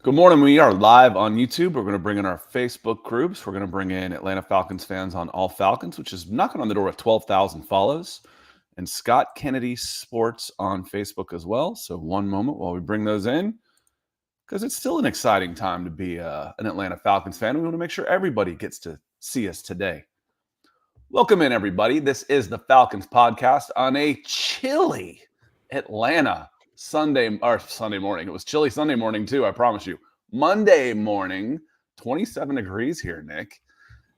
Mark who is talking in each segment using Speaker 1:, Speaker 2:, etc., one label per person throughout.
Speaker 1: Good morning. We are live on YouTube. We're going to bring in our Facebook groups. We're going to bring in Atlanta Falcons fans on All Falcons, which is knocking on the door of 12,000 follows, and Scott Kennedy Sports on Facebook as well. So one moment while we bring those in, because it's still an exciting time to be an Atlanta Falcons fan. We want to make sure everybody gets to see us today. Welcome in, everybody. This is the Falcons Podcast on a chilly Atlanta Sunday morning. It was chilly Sunday morning too, I promise you. Monday morning, 27 degrees here, Nick.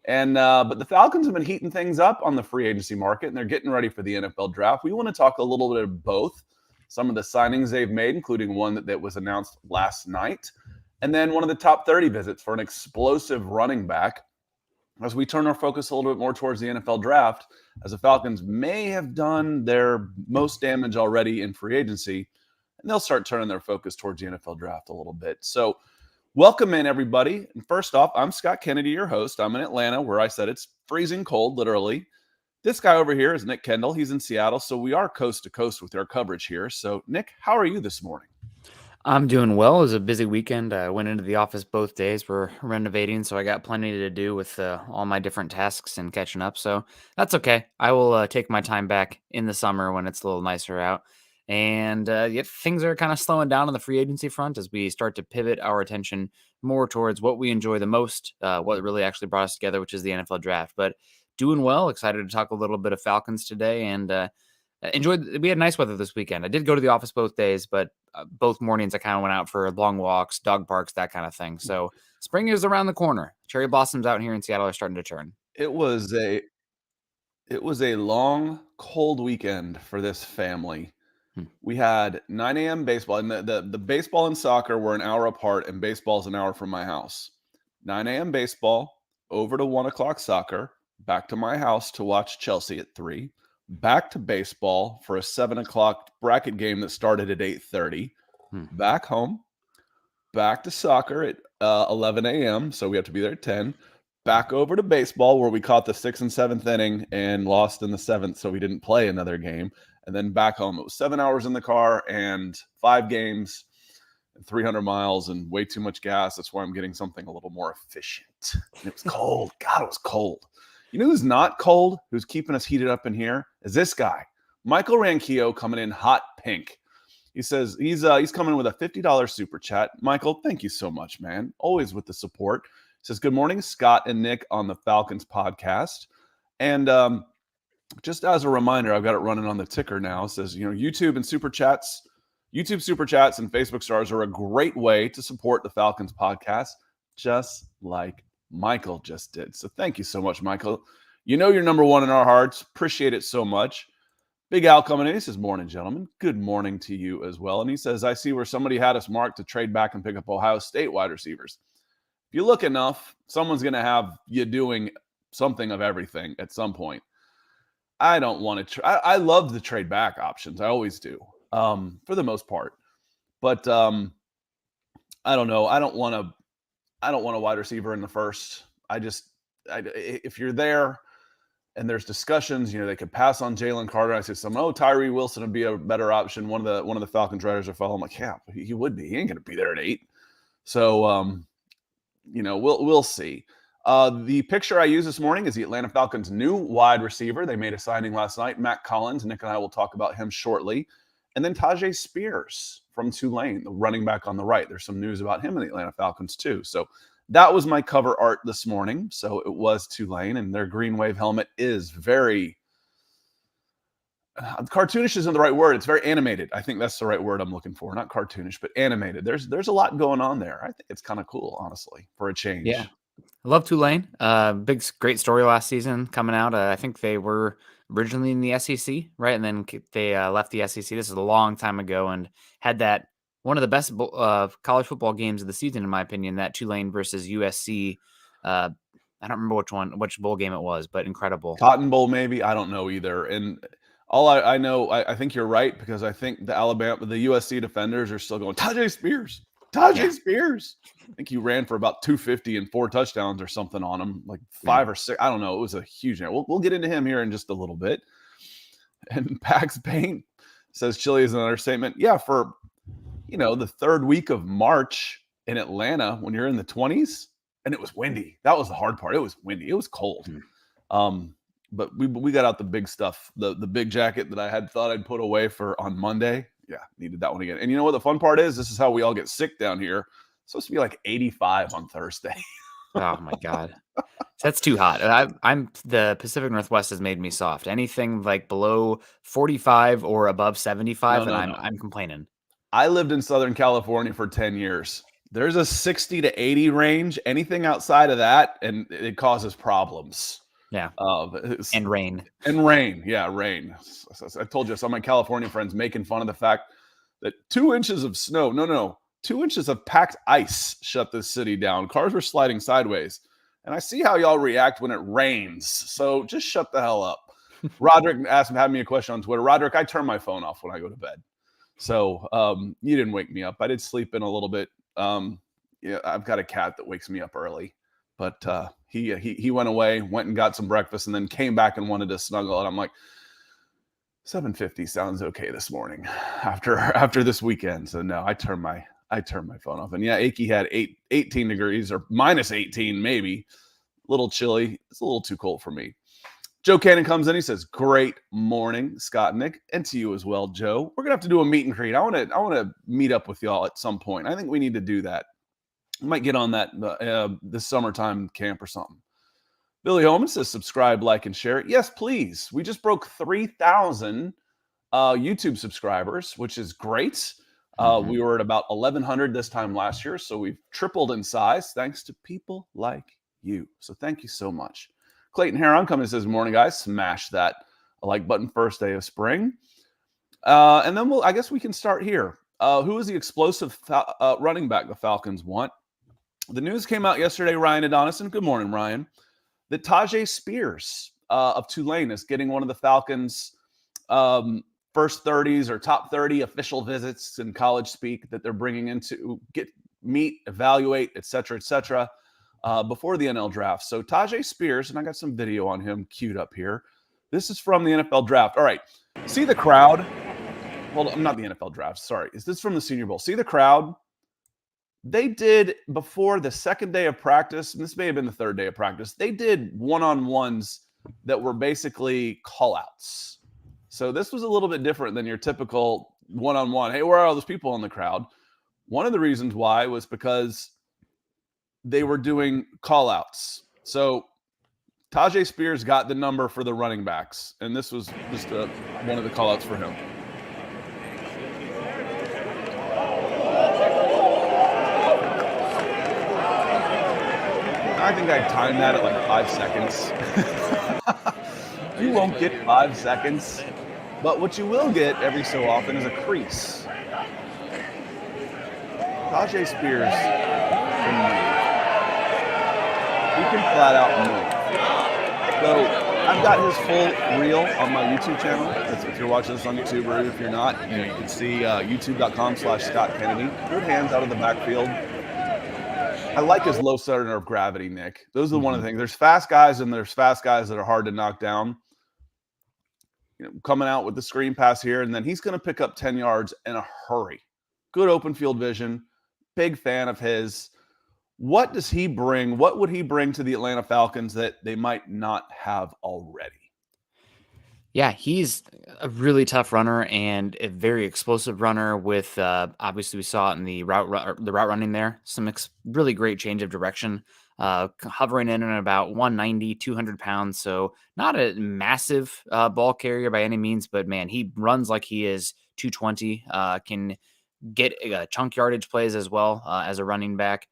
Speaker 1: And but the Falcons have been heating things up on the free agency market, and they're getting ready for the NFL draft. We want to talk a little bit of both. Some of the signings they've made, including one that was announced last night, and then one of the top 30 visits for an explosive running back. As we turn our focus a little bit more towards the NFL draft, as the Falcons may have done their most damage already in free agency, and they'll start turning their focus towards the NFL draft a little bit. So welcome in, everybody. And first off, I'm Scott Kennedy, your host. I'm in Atlanta, where I said it's freezing cold, literally. This guy over here is Nick Kendell. He's in Seattle, so we are coast to coast with our coverage here. So, Nick, how are you this morning?
Speaker 2: I'm doing well. It was a busy weekend. I went into the office both days. We're renovating, so I got plenty to do with all my different tasks and catching up. So that's okay. I will take my time back in the summer when it's a little nicer out. And things are kind of slowing down on the free agency front as we start to pivot our attention more towards what we enjoy the most, what really actually brought us together, which is the NFL draft. But doing well. Excited to talk a little bit of Falcons today, and we had nice weather this weekend. I did go to the office both days, but both mornings I kind of went out for long walks, dog parks, that kind of thing. So spring is around the corner. Cherry blossoms out here in Seattle are starting to turn.
Speaker 1: It was a long, cold weekend for this family. We had 9 a.m. baseball, and the baseball and soccer were an hour apart, and baseball's an hour from my house. 9 a.m. baseball, over to 1 o'clock soccer, back to my house to watch Chelsea at 3, back to baseball for a 7 o'clock bracket game that started at 8:30, back home, back to soccer at 11 a.m., so we have to be there at 10, back over to baseball where we caught the 6th and 7th inning and lost in the 7th, so we didn't play another game, and then back home. It was 7 hours in the car and 5 games and 300 miles and way too much gas. That's why I'm getting something a little more efficient. And it was cold. God, it was cold. You know who's not cold, who's keeping us heated up in here, is this guy, Michael Ranquillo, coming in hot pink. He says he's coming in with a $50 super chat. Michael, thank you so much, man. Always with the support. He says, good morning, Scott and Nick on the Falcons podcast. And just as a reminder, I've got it running on the ticker now. It says, YouTube super chats and Facebook stars are a great way to support the Falcons podcast, just like Michael just did. So thank you so much, Michael. You're number one in our hearts. Appreciate it so much. Big Al coming in. He says, morning, gentlemen. Good morning to you as well. And he says, I see where somebody had us marked to trade back and pick up Ohio State wide receivers. If you look enough, someone's going to have you doing something of everything at some point. I don't want to. I love the trade back options. I always do, for the most part. But I don't know. I don't want a wide receiver in the first. If you're there and there's discussions, they could pass on Jalen Carter. I said Tyree Wilson would be a better option. One of the Falcons writers are following. I'm like, yeah, he would be. He ain't going to be there at 8. So, we'll see. The picture I used this morning is the Atlanta Falcons' new wide receiver. They made a signing last night, Mack Hollins. Nick and I will talk about him shortly. And then Tajay Spears from Tulane, the running back on the right. There's some news about him in the Atlanta Falcons too. So that was my cover art this morning. So it was Tulane, and their green wave helmet is very cartoonish isn't the right word. It's very animated. I think that's the right word I'm looking for. Not cartoonish, but animated. There's a lot going on there. I think it's kind of cool, honestly, for a change.
Speaker 2: Yeah. I love Tulane. Great story last season coming out. I think they were originally in the SEC, right? And then they left the SEC. This is a long time ago, and had that one of the best college football games of the season, in my opinion, that Tulane versus USC. I don't remember which bowl game it was, but incredible.
Speaker 1: Cotton Bowl, maybe. I don't know either. And all I know, I think you're right, because I think the USC defenders are still going, Tajay Spears. Spears. I think he ran for about 250 and 4 touchdowns or something on him, like 5 or 6. I don't know. It was a huge. We'll get into him here in just a little bit. And Pax Paint says chilly is an understatement. Yeah, for the third week of March, in Atlanta when you're in the 20s, and it was windy. That was the hard part. It was windy. It was cold. But we got out the big stuff, the big jacket that I had thought I'd put away for on Monday. Yeah, needed that one again. And you know what the fun part is? This is how we all get sick down here. It's supposed to be like 85 on Thursday.
Speaker 2: Oh my God. That's too hot. I'm the Pacific Northwest has made me soft. Anything like below 45 or above 75,
Speaker 1: No.
Speaker 2: I'm complaining.
Speaker 1: I lived in Southern California for 10 years. There's a 60 to 80 range. Anything outside of that, and it causes problems.
Speaker 2: Yeah. And rain.
Speaker 1: And rain. Yeah, rain. I told you, some of my California friends making fun of the fact that 2 inches of snow, no, 2 inches of packed ice shut this city down. Cars were sliding sideways. And I see how y'all react when it rains. So just shut the hell up. Roderick had me a question on Twitter. Roderick, I turn my phone off when I go to bed. So you didn't wake me up. I did sleep in a little bit. Yeah, I've got a cat that wakes me up early. But he went away, went and got some breakfast, and then came back and wanted to snuggle. And I'm like, 7:50 sounds okay this morning after this weekend. So no, I turned my phone off. And yeah, Akey had 18 degrees or minus 18, maybe. A little chilly. It's a little too cold for me. Joe Cannon comes in. He says, "Great morning, Scott and Nick, and to you as well, Joe. We're gonna have to do a meet and greet. I want to meet up with y'all at some point. I think we need to do that. We might get on that this summertime camp or something." Billy Holman says, "Subscribe, like, and share." Yes, please. We just broke 3,000 YouTube subscribers, which is great. We were at about 1,100 this time last year, so we've tripled in size thanks to people like you. So thank you so much. Clayton Heron coming and says, "Morning, guys. Smash that like button first day of spring." And then I guess we can start here. Who is the explosive running back the Falcons want? The news came out yesterday, Ryan Adoniston. Good morning, Ryan. That Tajay Spears of Tulane is getting one of the Falcons' first 30s or top 30 official visits in college speak that they're bringing in to meet, evaluate, et cetera, before the NL draft. So Tajay Spears, and I got some video on him queued up here. This is from the NFL draft. All right. See the crowd? Well, I'm not the NFL draft. Sorry. Is this from the Senior Bowl? See the crowd? They did, before the second day of practice, and this may have been the third day of practice, they did one-on-ones that were basically call-outs. So this was a little bit different than your typical one-on-one. Hey, where are all those people in the crowd? One of the reasons why was because they were doing call-outs. So Tajay Spears got the number for the running backs, and this was just one of the call-outs for him. I think I timed that at like 5 seconds. You won't get 5 seconds, but what you will get every so often is a crease. Tajay Spears can move. He can flat out move. So I've got his full reel on my YouTube channel. If you're watching this on YouTube, or if you're not, you can see youtube.com/Scott Kennedy. Good hands out of the backfield. I like his low center of gravity, Nick. Those are one of the things. There's fast guys, and there's fast guys that are hard to knock down. Coming out with the screen pass here, and then he's going to pick up 10 yards in a hurry. Good open field vision. Big fan of his. What does he bring? What would he bring to the Atlanta Falcons that they might not have already?
Speaker 2: Yeah, he's a really tough runner and a very explosive runner with, obviously we saw it in the route running there, some really great change of direction, hovering in and about 190, 200 pounds. So not a massive ball carrier by any means, but man, he runs like he is 220, can get chunk yardage plays as well as a running back.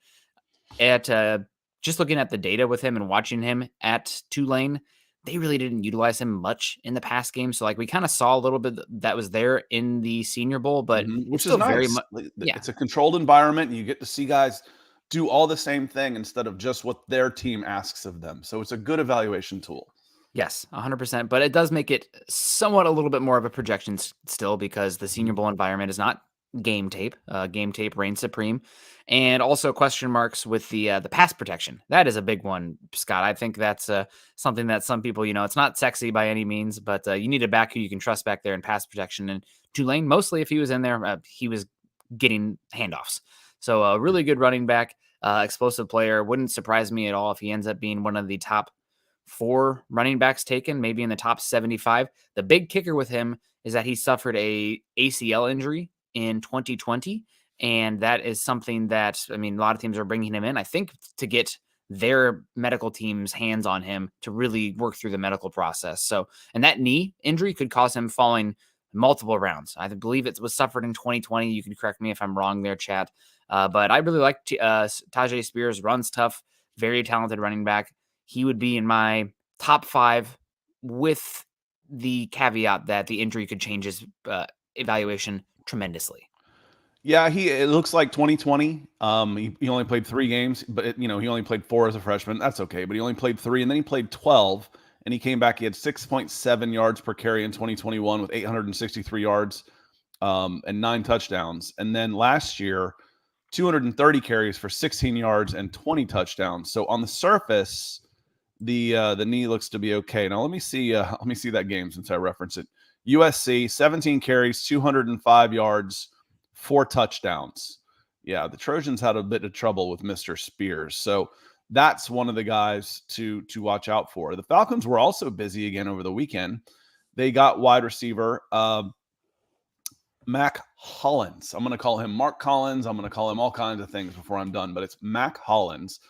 Speaker 2: Just looking at the data with him and watching him at Tulane, they really didn't utilize him much in the past game. So like we kind of saw a little bit that was there in the Senior Bowl, but
Speaker 1: which is nice. Very much, yeah. It's a controlled environment. And you get to see guys do all the same thing instead of just what their team asks of them. So it's a good evaluation tool.
Speaker 2: Yes, 100%. But it does make it somewhat a little bit more of a projection still, because the Senior Bowl environment is not game tape. Game tape reigns supreme. And also question marks with the pass protection. That is a big one, Scott. I think that's something that some people, it's not sexy by any means, but you need a back who you can trust back there in pass protection. And Tulane, mostly if he was in there, he was getting handoffs. So a really good running back, explosive player. Wouldn't surprise me at all if he ends up being one of the top 4 running backs taken, maybe in the top 75. The big kicker with him is that he suffered a ACL injury in 2020. And that is something that, I mean, a lot of teams are bringing him in, I think, to get their medical team's hands on him to really work through the medical process. So, and that knee injury could cause him falling multiple rounds. I believe it was suffered in 2020. You can correct me if I'm wrong there, chat. But I really like Tajay Spears, runs tough, very talented running back. He would be in my top 5 with the caveat that the injury could change his evaluation tremendously.
Speaker 1: Yeah, it looks like 2020. He only played 3 games, but he only played 4 as a freshman. That's okay, but he only played 3, and then he played 12, and he came back. He had 6.7 yards per carry in 2021 with 863 yards and 9 touchdowns. And then last year, 230 carries for 16 yards and 20 touchdowns. So on the surface, the knee looks to be okay. Now let me see that game since I referenced it. USC, 17 carries, 205 yards, 4 touchdowns. Yeah, the Trojans had a bit of trouble with Mr. Spears. So that's one of the guys to watch out for. The Falcons were also busy again over the weekend. They got wide receiver Mack Hollins. I'm going to call him Mark Collins. I'm going to call him all kinds of things before I'm done, but it's Mack Hollins,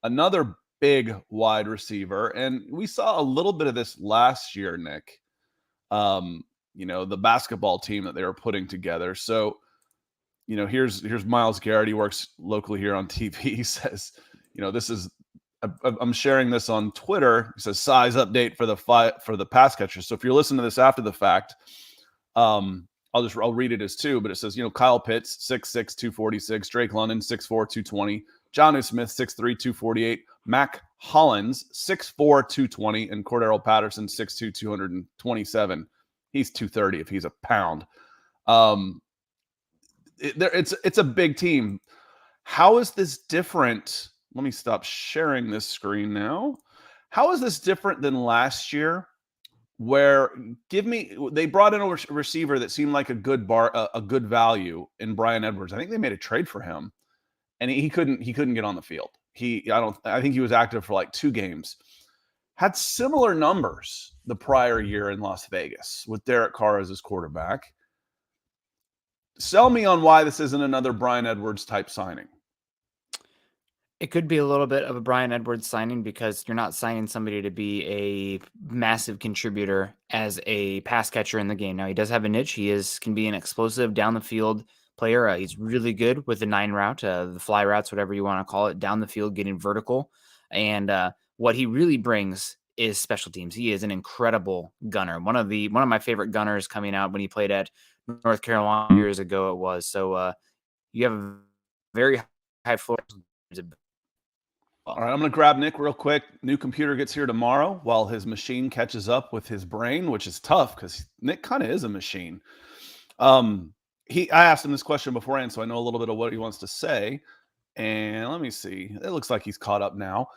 Speaker 1: another big wide receiver. And we saw a little bit of this last year, Nick, the basketball team that they were putting together. So, here's Myles Garrett. He works locally here on TV. He says, this is, I'm sharing this on Twitter. He says size update for the pass catchers. So if you're listening to this after the fact, I'll read it as 2, but it says, Kyle Pitts, 6'6", 246, Drake London, 6'4", 220, Jonnu Smith, 6'3", 248, Mack Hollins, 6'4", 220, and Cordero Patterson, 6'2", 227. He's 230 if he's a pound. It's a big team. How is this different? Let me stop sharing this screen now. How is this different than last year, where they brought in a receiver that seemed like a good value in Bryan Edwards. I think they made a trade for him, and he couldn't get on the field. I think he was active for like 2 games. Had similar numbers the prior year in Las Vegas with Derek Carr as his quarterback. Sell me on why this isn't another Bryan Edwards type signing.
Speaker 2: It could be a little bit of a Bryan Edwards signing because you're not signing somebody to be a massive contributor as a pass catcher in the game. Now, he does have a niche. He can be an explosive down the field player. He's really good with the 9 route, the fly routes, whatever you want to call it, down the field, getting vertical. And what he really brings is special teams. He is an incredible gunner. One of my favorite gunners coming out when he played at North Carolina years ago it was. So you have a very high floor.
Speaker 1: All right, I'm going to grab Nick real quick. New computer gets here tomorrow while his machine catches up with his brain, which is tough because Nick kind of is a machine. I asked him this question beforehand, so I know a little bit of what he wants to say. And let me see. It looks like he's caught up now.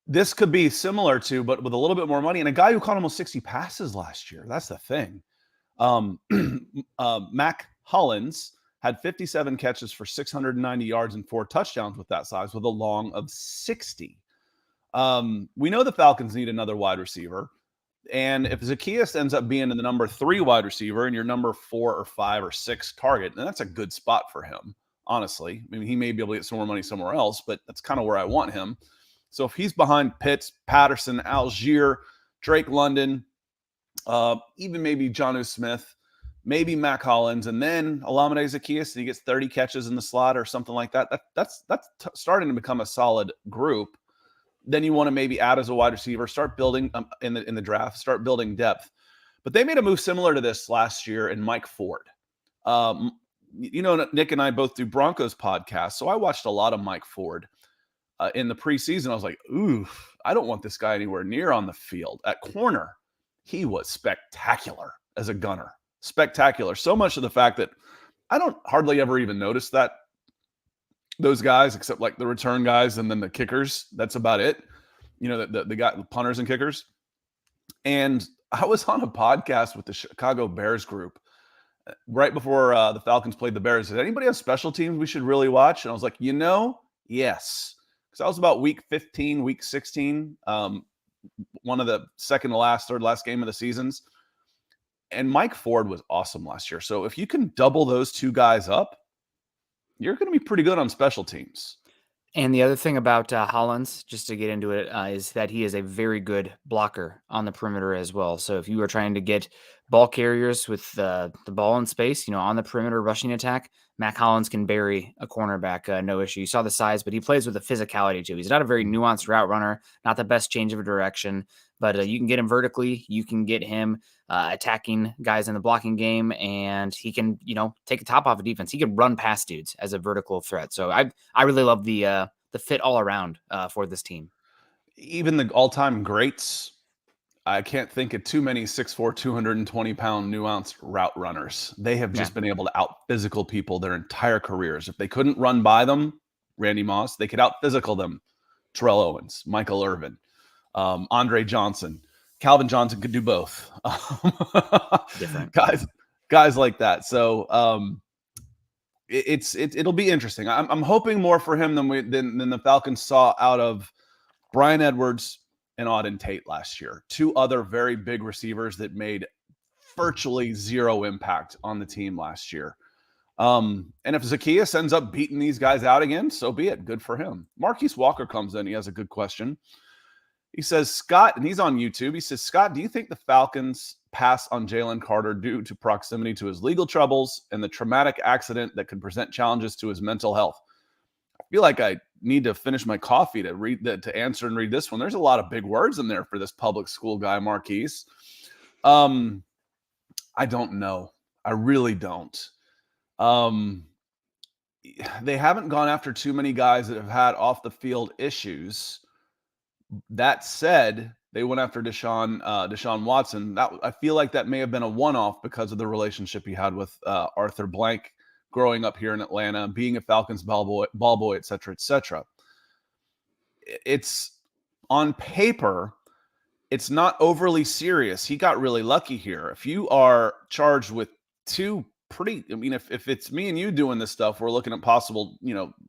Speaker 1: This could be similar to, but with a little bit more money, and a guy who caught almost 60 passes last year. That's the thing. Mack Hollins had 57 catches for 690 yards and 4 touchdowns with that size, with a long of 60. We know the Falcons need another wide receiver. And if Zaccheaus ends up being the number 3 wide receiver and your number 4 or 5 or 6 target, then that's a good spot for him, honestly. I mean, he may be able to get some more money somewhere else, but that's kind of where I want him. So if he's behind Pitts, Patterson, Algier, Drake London, even maybe Jonnu Smith, maybe Mack Hollins, and then Olamide Zaccheaus, he gets 30 catches in the slot or something like that. That's starting to become a solid group. Then you want to maybe add as a wide receiver, start building in the draft, start building depth. But they made a move similar to this last year in Mike Ford. Nick and I both do Broncos podcasts, so I watched a lot of Mike Ford in the preseason. I was like, ooh, I don't want this guy anywhere near on the field. At corner, he was spectacular as a gunner. Spectacular. So much of the fact that I don't hardly ever even notice that those guys, except like the return guys and then the kickers. That's about it. The guy, the punters and kickers. And I was on a podcast with the Chicago Bears group, right before the Falcons played the Bears, did anybody have special teams we should really watch? And I was like, yes. Because that was about week 15, week 16, one of the second to last, third last game of the seasons. And Mike Ford was awesome last year. So if you can double those two guys up, you're going to be pretty good on special teams.
Speaker 2: And the other thing about Hollins, just to get into it, is that he is a very good blocker on the perimeter as well. So if you are trying to get ball carriers with the ball in space, on the perimeter rushing attack, Mack Hollins can bury a cornerback, no issue. You saw the size, but he plays with a physicality too. He's not a very nuanced route runner, not the best change of direction, but you can get him vertically. You can get him attacking guys in the blocking game, and he can, take the top off of defense. He can run past dudes as a vertical threat. So I really love the fit all around for this team.
Speaker 1: Even the all-time greats, I can't think of too many 6'4", 220-pound nuanced route runners. They have just been able to out-physical people their entire careers. If they couldn't run by them, Randy Moss, they could out-physical them. Terrell Owens, Michael Irvin, Andre Johnson. Calvin Johnson could do both.
Speaker 2: Different
Speaker 1: guys like that. So it'll be interesting. I'm hoping more for him than the Falcons saw out of Bryan Edwards and Auden Tate last year. Two other very big receivers that made virtually zero impact on the team last year. And if Zacchaeus ends up beating these guys out again, so be it. Good for him. Marquise Walker comes in. He has a good question. He says, Scott, and he's on YouTube. He says, Scott, do you think the Falcons pass on Jalen Carter due to proximity to his legal troubles and the traumatic accident that could present challenges to his mental health? I feel like I need to finish my coffee to read that, to answer and read this one. There's a lot of big words in there for this public school guy, Marquise. I don't know. I really don't. They haven't gone after too many guys that have had off the field issues. That said, they went after Deshaun Watson. I feel like that may have been a one-off because of the relationship he had with Arthur Blank growing up here in Atlanta, being a Falcons ball boy, et cetera, et cetera. It's on paper, it's not overly serious. He got really lucky here. If you are charged with two if it's me and you doing this stuff, we're looking at possible,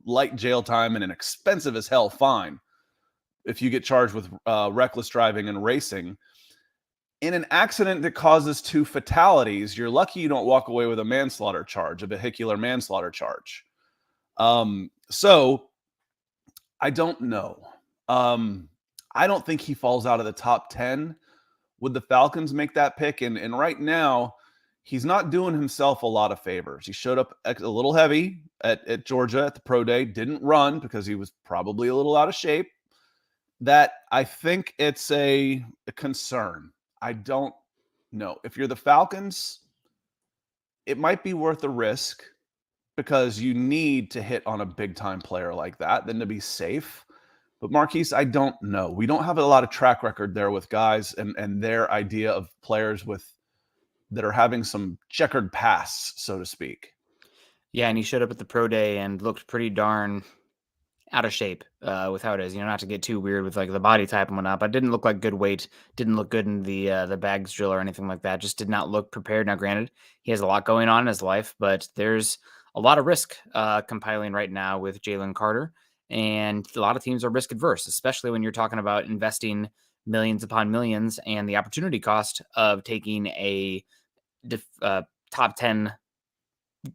Speaker 1: light jail time and an expensive as hell fine if you get charged with reckless driving and racing. In an accident that causes two fatalities, you're lucky you don't walk away with a manslaughter charge, a vehicular manslaughter charge. So I don't know. I don't think he falls out of the top 10. Would the Falcons make that pick? And right now, he's not doing himself a lot of favors. He showed up a little heavy at Georgia at the pro day, didn't run because he was probably a little out of shape. That I think it's a concern. I don't know. If you're the Falcons, it might be worth a risk because you need to hit on a big-time player like that than to be safe. But Marquise, I don't know. We don't have a lot of track record there with guys and their idea of players that are having some checkered past, so to speak.
Speaker 2: Yeah, and he showed up at the pro day and looked pretty darn out of shape with how it is. Not to get too weird with like the body type and whatnot, but didn't look like good weight. Didn't look good in the bags drill or anything like that. Just did not look prepared. Now, granted, he has a lot going on in his life, but there's a lot of risk compiling right now with Jalen Carter. And a lot of teams are risk adverse, especially when you're talking about investing millions upon millions and the opportunity cost of taking a top 10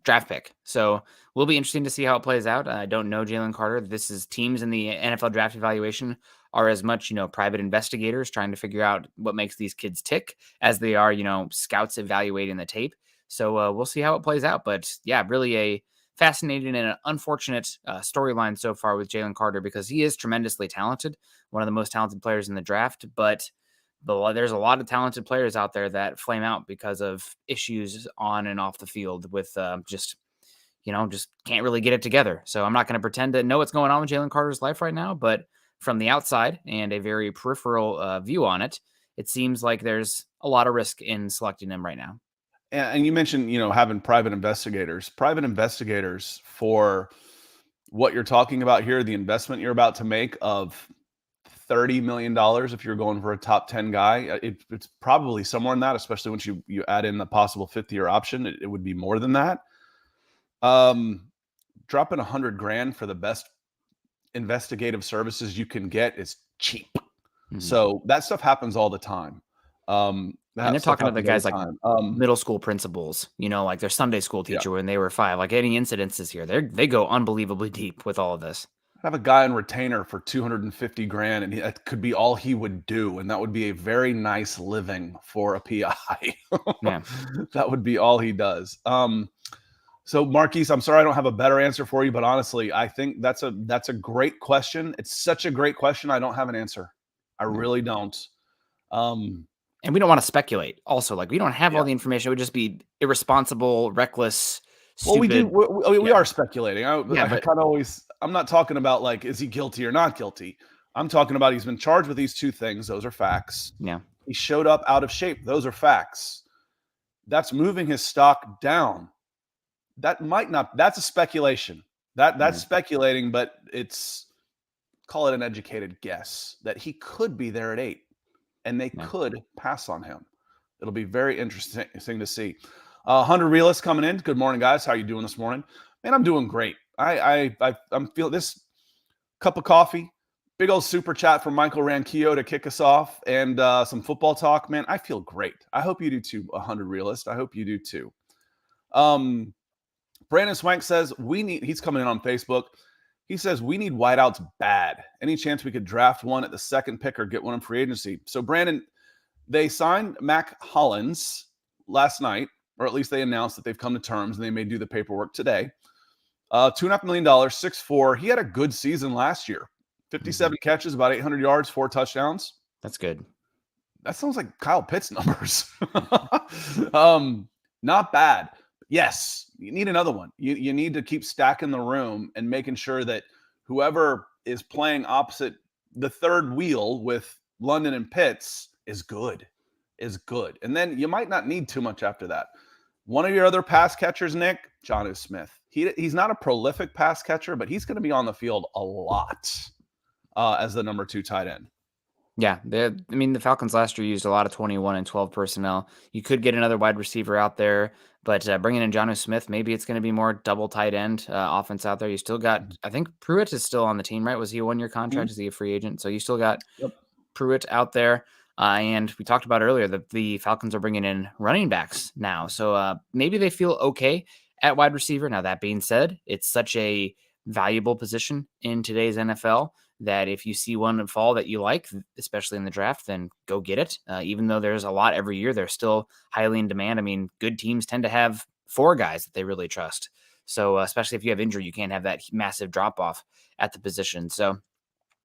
Speaker 2: draft pick. So will be interesting to see how it plays out. I don't know Jalen Carter. This is teams in the NFL draft evaluation are as much, private investigators trying to figure out what makes these kids tick as they are, scouts evaluating the tape. So we'll see how it plays out. But yeah, really a fascinating and an unfortunate storyline so far with Jalen Carter because he is tremendously talented, one of the most talented players in the draft, but there's a lot of talented players out there that flame out because of issues on and off the field with just can't really get it together. So I'm not going to pretend to know what's going on with Jalen Carter's life right now, but from the outside and a very peripheral view on it, it seems like there's a lot of risk in selecting him right now.
Speaker 1: And you mentioned, having private investigators for what you're talking about here, the investment you're about to make of $30 million if you're going for a top 10 guy. It's probably somewhere in that, especially once you add in the possible 50-year option. It would be more than that. Dropping $100,000 for the best investigative services you can get is cheap. Mm-hmm. So that stuff happens all the time.
Speaker 2: And they're talking to the guys like middle school principals, like their Sunday school teacher when they were 5. Like any incidences here, they go unbelievably deep with all of this.
Speaker 1: Have a guy in retainer for $250,000, and that could be all he would do, and that would be a very nice living for a PI. Yeah, that would be all he does. So Marquise, I'm sorry I don't have a better answer for you, but honestly, I think that's a great question. It's such a great question. I don't have an answer. I really don't.
Speaker 2: And we don't want to speculate. Also, like we don't have all the information. It would just be irresponsible, reckless. Stupid.
Speaker 1: Well, we are speculating. I kind of always. I'm not talking about like, is he guilty or not guilty? I'm talking about he's been charged with these 2 things. Those are facts.
Speaker 2: Yeah.
Speaker 1: He showed up out of shape. Those are facts. That's moving his stock down. That might not. That's a speculation. That's speculating, but call it an educated guess that he could be there at 8, and they could pass on him. It'll be very interesting to see. 100 Realists coming in. Good morning, guys. How are you doing this morning? Man, I'm doing great. I'm feeling this cup of coffee, big old super chat from Michael Ranquillo to kick us off, and some football talk. Man, I feel great. I hope you do too, 100 Realist. I hope you do too. Brandon Swank says, he's coming in on Facebook. He says, we need wideouts bad. Any chance we could draft one at the 2nd pick or get one in free agency? So, Brandon, they signed Mack Hollins last night, or at least they announced that they've come to terms and they may do the paperwork today. $2.5 million, 6'4". He had a good season last year. 57 catches, about 800 yards, 4 touchdowns.
Speaker 2: That's good.
Speaker 1: That sounds like Kyle Pitts numbers. Not bad. Yes, you need another one. You need to keep stacking the room and making sure that whoever is playing opposite the third wheel with London and Pitts is good. And then you might not need too much after that. One of your other pass catchers, Nick, Jonnu Smith. He's not a prolific pass catcher, but he's going to be on the field a lot as the number 2 tight end.
Speaker 2: Yeah, the Falcons last year used a lot of 21 and 12 personnel. You could get another wide receiver out there, but bringing in Jonnu Smith, maybe it's going to be more double tight end offense out there. You still got, I think Pruitt is still on the team, right? Was he a 1-year contract? Is he a free agent? So you still got Pruitt out there. And we talked about earlier that the Falcons are bringing in running backs now. So maybe they feel okay at wide receiver. Now, that being said, it's such a valuable position in today's NFL that if you see one fall that you like, especially in the draft, then go get it. Even though there's a lot every year, they're still highly in demand. I mean, good teams tend to have 4 guys that they really trust. So especially if you have injury, you can't have that massive drop off at the position. So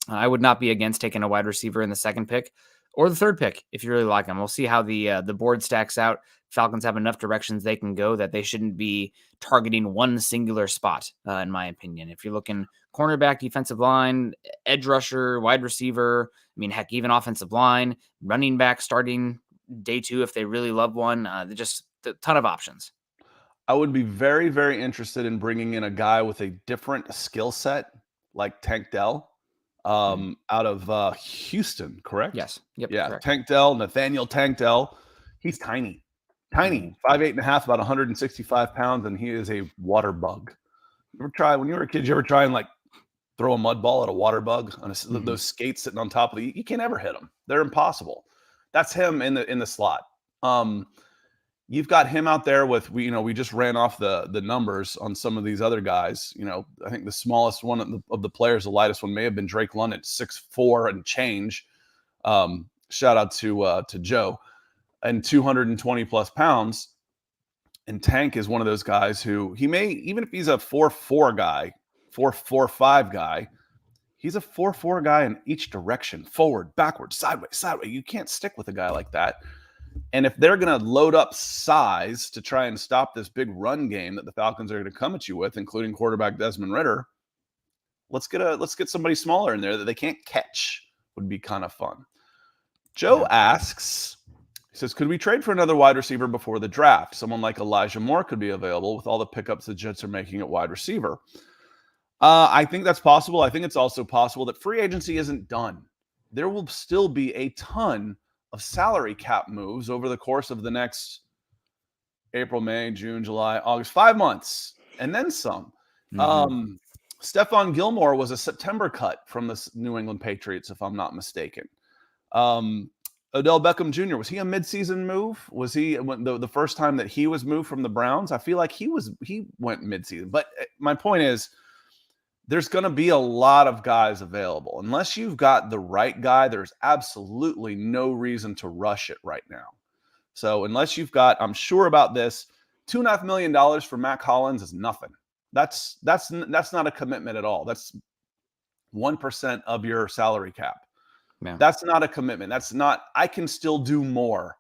Speaker 2: I would not be against taking a wide receiver in the 2nd pick or the 3rd pick if you really like them. We'll see how the board stacks out. Falcons have enough directions they can go that they shouldn't be targeting one singular spot, in my opinion. If you're looking cornerback, defensive line, edge rusher, wide receiver, I mean, heck, even offensive line, running back starting day 2 if they really love one, just a ton of options.
Speaker 1: I would be very, very interested in bringing in a guy with a different skill set like Tank Dell. Out of Houston, correct?
Speaker 2: Yes. Yep.
Speaker 1: Yeah.
Speaker 2: Correct.
Speaker 1: Tank Dell, Nathaniel Tank Dell. He's tiny, 5'8.5", about 165 pounds, and he is a water bug. When you were a kid, you ever try and like throw a mud ball at a water bug on those skates sitting on top of you can't ever hit them. They're impossible. That's him in the slot. You've got him out there with, we just ran off the numbers on some of these other guys. I think the smallest one of the players, the lightest one may have been Drake London, 6'4" and change. Shout out to Joe, and 220 plus pounds. And Tank is one of those guys who he may, even if he's a 4'4" guy, 4'5" guy, he's a 4'4" guy in each direction, forward, backward, sideways. You can't stick with a guy like that. And if they're going to load up size to try and stop this big run game that the Falcons are going to come at you with, including quarterback Desmond Ridder, let's get somebody smaller in there that they can't catch. Would be kind of fun. Joe asks, he says, could we trade for another wide receiver before the draft? Someone like Elijah Moore could be available with all the pickups the Jets are making at wide receiver. I think that's possible. I think it's also possible that free agency isn't done. there will still be a ton of salary cap moves over the course of the next April, May, June, July, August, 5 months, and then some. Stephon Gilmore was a September cut from the New England Patriots, if I'm not mistaken. Odell Beckham Jr., was he a midseason move? Was he the first time that he was moved from the Browns? I feel like he went midseason. But my point is, there's going to be a lot of guys available. Unless you've got the right guy, there's absolutely no reason to rush it right now. So unless you've got, I'm sure about this, $2.5 million for Mack Hollins is nothing. That's not a commitment at all. That's 1% of your salary cap. Yeah. That's not a commitment. That's not, I can still do more.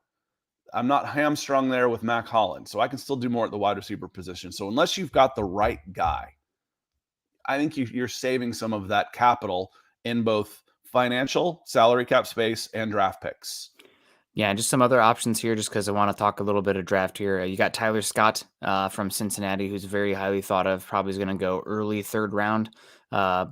Speaker 1: I'm not hamstrung there with Mack Hollins, so I can still do more at the wide receiver position. So unless you've got the right guy, I think you're saving some of that capital in both financial, salary cap space, and draft picks.
Speaker 2: Yeah, and just some other options here, just because I want to talk a little bit of draft here. You got Tyler Scott from Cincinnati, who's very highly thought of, probably is going to go early third round.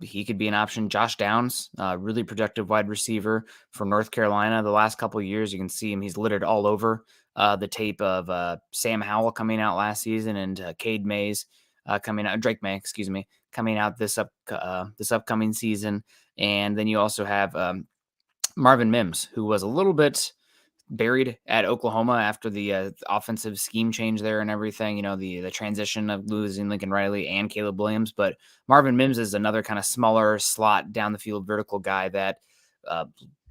Speaker 2: He could be an option. Josh Downs, really productive wide receiver from North Carolina. The last couple of years, you can see him. He's littered all over the tape of Sam Howell coming out last season and Cade Mays Drake May, coming out this upcoming season. And then you also have Marvin Mims, who was a little bit buried at Oklahoma after the offensive scheme change there and everything, the transition of losing Lincoln Riley and Caleb Williams. But Marvin Mims is another kind of smaller slot down the field vertical guy that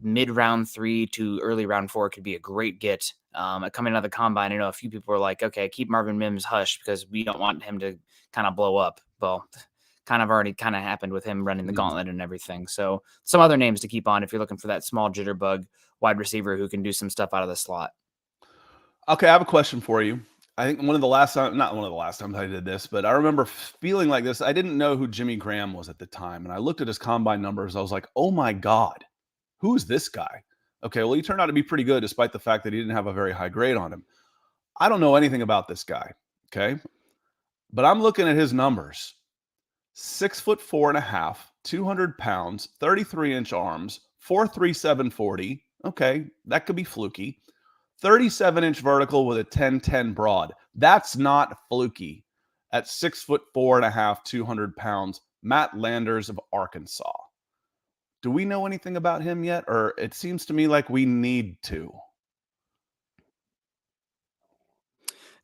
Speaker 2: mid round 3 to early round 4 could be a great get. Coming out of the combine, I know a few people were like, okay, keep Marvin Mims hush because we don't want him to kind of blow up. Well, already happened with him running the gauntlet and everything. So some other names to keep on if you're looking for that small jitterbug wide receiver who can do some stuff out of the slot.
Speaker 1: Okay, I have a question for you. I think not one of the last times I did this, but I remember feeling like this. I didn't know who Jimmy Graham was at the time, and I looked at his combine numbers. I was like, oh my God, who is this guy? Okay, well, he turned out to be pretty good despite the fact that he didn't have a very high grade on him. I don't know anything about this guy, okay? But I'm looking at his numbers. 6'4.5", 200 pounds, 33-inch arms, 4.37 40. Okay, that could be fluky. 37-inch vertical with a 10-10 broad. That's not fluky. At 6'4.5", 200 pounds, Matt Landers of Arkansas. Do we know anything about him yet? Or it seems to me like we need to.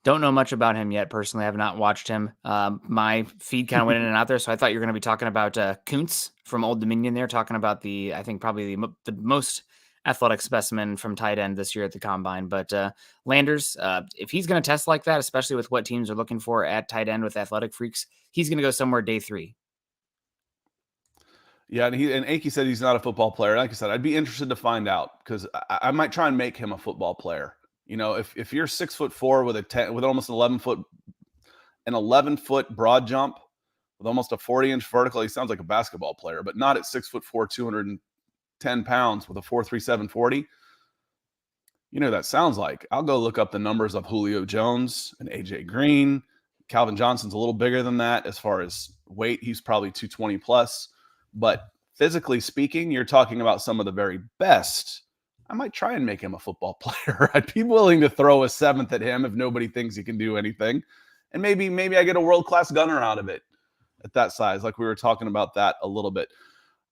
Speaker 2: Don't know much about him yet. Personally, I have not watched him. My feed kind of went in and out there, so I thought you were going to be talking about Kuntz from Old Dominion there, talking about I think probably the most athletic specimen from tight end this year at the combine. But Landers, if he's going to test like that, especially with what teams are looking for at tight end with athletic freaks, he's going to go somewhere day 3.
Speaker 1: Yeah, and Akey said he's not a football player. Like I said, I'd be interested to find out because I might try and make him a football player. If you're 6'4" with almost an 11-foot broad jump with almost a 40-inch vertical, he sounds like a basketball player, but not at 6'4", 210 pounds with a 4.37 40. That sounds like. I'll go look up the numbers of Julio Jones and AJ Green. Calvin Johnson's a little bigger than that as far as weight. He's probably 220 plus, but physically speaking, you're talking about some of the very best. I might try and make him a football player. I'd be willing to throw a 7th at him if nobody thinks he can do anything. And maybe I get a world-class gunner out of it at that size, like we were talking about that a little bit.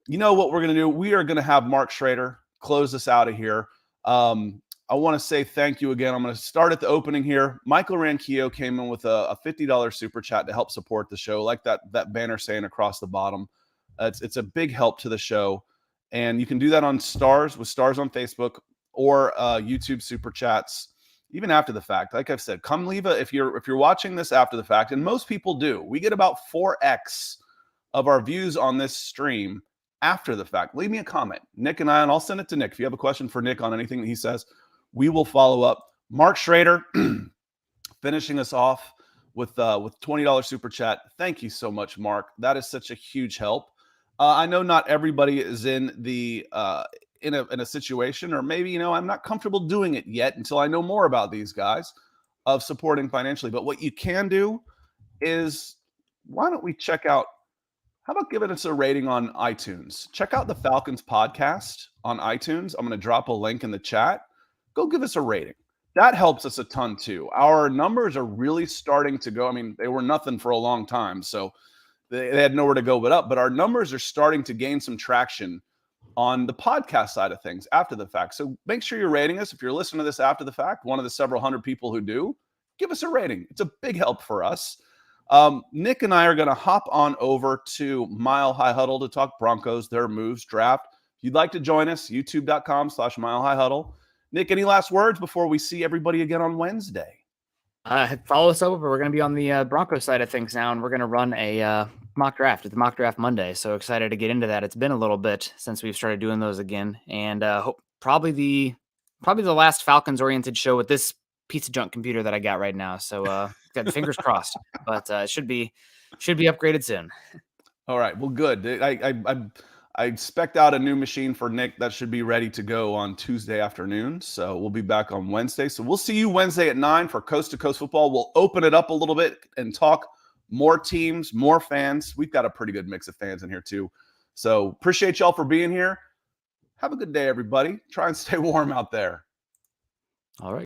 Speaker 1: You know what we're going to do? We are going to have Mark Schrader close us out of here. I want to say thank you again. I'm going to start at the opening here. Michael Ranquillo came in with a $50 super chat to help support the show, like that banner saying across the bottom. It's a big help to the show. And you can do that on Stars on Facebook or YouTube super chats, even after the fact. Like I've said, come leave if you're watching this after the fact, and most people do. We get about 4x of our views on this stream after the fact. Leave me a comment, Nick and I'll send it to Nick. If you have a question for Nick on anything that he says, we will follow up. Mark Schrader finishing us off with $20 super chat. Thank you so much, Mark. That is such a huge help. I know not everybody is in in a situation, or maybe, I'm not comfortable doing it yet until I know more about these guys of supporting financially. But what you can do is, why don't we check out how about giving us a rating on iTunes? Check out the Falcons Podcast on iTunes. I'm going to drop a link in the chat. Go give us a rating. That helps us a ton too. Our numbers are really starting to go. I mean, they were nothing for a long time, so they had nowhere to go but up. But our numbers are starting to gain some traction on the podcast side of things after the fact. So make sure you're rating us. If you're listening to this after the fact, one of the several hundred people who do, give us a rating. It's a big help for us. Nick and I are going to hop on over to Mile High Huddle to talk Broncos, their moves, draft. If you'd like to join us, youtube.com/Mile High Huddle. Nick, any last words before we see everybody again on Wednesday?
Speaker 2: Follow us over. We're going to be on the Broncos side of things now, and we're going to run a mock draft. It's Mock Draft Monday, so excited to get into that. It's been a little bit since we've started doing those again, and probably the last Falcons-oriented show with this piece of junk computer that I got right now. So got the fingers crossed, but it should be upgraded soon.
Speaker 1: All right, well, good. I spec'd out a new machine for Nick that should be ready to go on Tuesday afternoon. So we'll be back on Wednesday. So we'll see you Wednesday at 9 for Coast to Coast Football. We'll open it up a little bit and talk more teams, more fans. We've got a pretty good mix of fans in here too. So appreciate y'all for being here. Have a good day, everybody. Try and stay warm out there.
Speaker 2: All right.